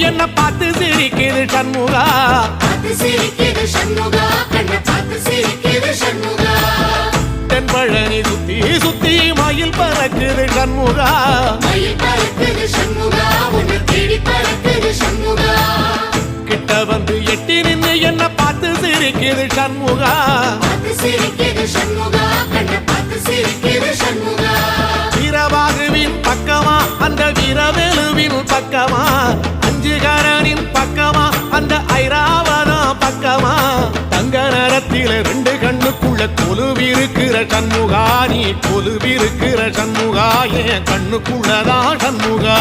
என்ன பார்த்து சிரிக்குது சண்முகா தென்பழனி சுத்தி சுத்தி மயில் பறக்குது சண்முகா கிட்ட வந்து எட்டி நின்று என்ன பார்த்து சிரிக்குது சண்முகா வீரவாகுவின் பக்கமா அந்த வீரவேலுவின் பக்கமா அஞ்சுகரனின் பக்கமா அந்த ஐராவதா பக்கமா தங்க நேரத்தில ரெண்டு கண்ணுக்குள்ள கொலுவிருக்கிற சண்முகா நீ கொலுவிருக்கிற சண்முகா என் கண்ணுக்குள்ளதான் சண்முகா